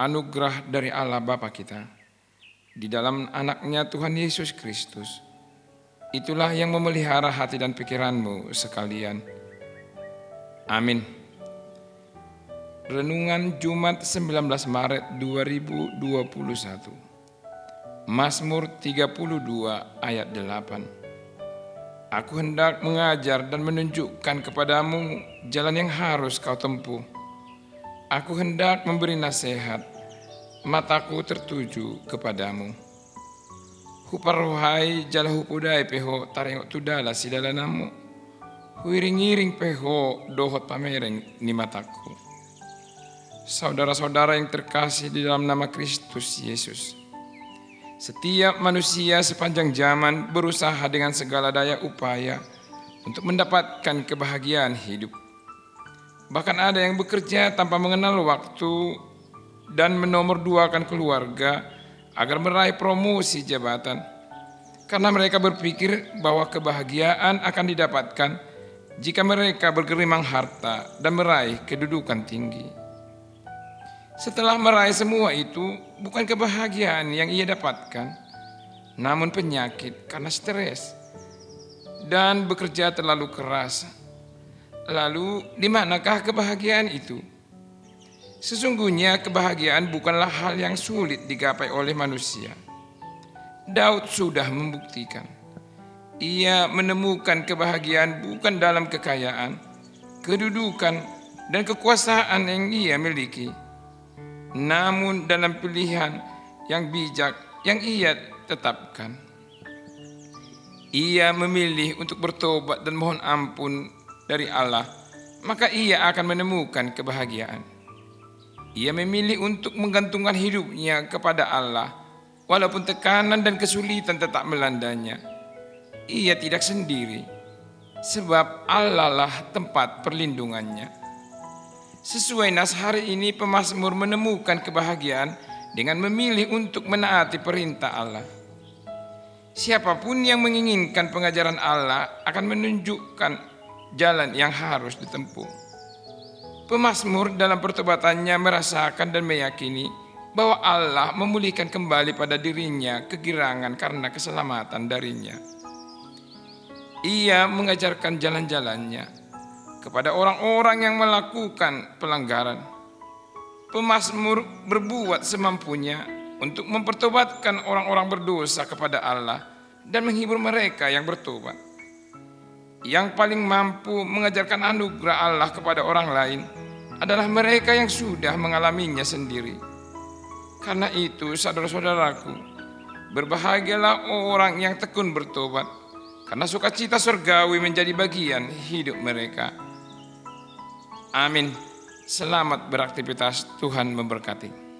anugerah dari Allah Bapa kita di dalam anaknya Tuhan Yesus Kristus. Itulah yang memelihara hati dan pikiranmu sekalian. Amin. Renungan Jumat 19 Maret 2021. Mazmur 32 ayat 8. Aku hendak mengajar dan menunjukkan kepadamu jalan yang harus kau tempuh. Aku hendak memberi nasihat, mataku tertuju kepadamu. Huparohai jala hupudai peho tarengok tudala sidalanamu. Huiring-iring peho dohot pamereng ni mataku. Saudara-saudara yang terkasih di dalam nama Kristus Yesus, setiap manusia sepanjang zaman berusaha dengan segala daya upaya untuk mendapatkan kebahagiaan hidup. Bahkan ada yang bekerja tanpa mengenal waktu dan menomorduakan keluarga agar meraih promosi jabatan. Karena mereka berpikir bahwa kebahagiaan akan didapatkan jika mereka bergerimang harta dan meraih kedudukan tinggi. Setelah meraih semua itu, bukan kebahagiaan yang ia dapatkan, namun penyakit karena stres dan bekerja terlalu keras. Lalu, di manakah kebahagiaan itu? Sesungguhnya kebahagiaan bukanlah hal yang sulit digapai oleh manusia. Daud sudah membuktikan. Ia menemukan kebahagiaan bukan dalam kekayaan, kedudukan, dan kekuasaan yang ia miliki, namun dalam pilihan yang bijak yang ia tetapkan. Ia memilih untuk bertobat dan mohon ampun dari Allah, maka ia akan menemukan kebahagiaan. Ia memilih untuk menggantungkan hidupnya kepada Allah, walaupun tekanan dan kesulitan tetap melandanya. Ia tidak sendiri, sebab Allah lah tempat perlindungannya. Sesuai nas hari ini, pemazmur menemukan kebahagiaan dengan memilih untuk menaati perintah Allah. Siapapun yang menginginkan pengajaran Allah akan menunjukkan jalan yang harus ditempuh. Pemazmur dalam pertobatannya merasakan dan meyakini bahwa Allah memulihkan kembali pada dirinya kegirangan karena keselamatan darinya. Ia mengajarkan jalan-jalannya kepada orang-orang yang melakukan pelanggaran. Pemazmur berbuat semampunya untuk mempertobatkan orang-orang berdosa kepada Allah dan menghibur mereka yang bertobat. Yang paling mampu mengajarkan anugerah Allah kepada orang lain adalah mereka yang sudah mengalaminya sendiri. Karena itu, saudara-saudaraku, berbahagialah orang yang tekun bertobat, karena sukacita surgawi menjadi bagian hidup mereka. Amin. Selamat beraktivitas, Tuhan memberkati.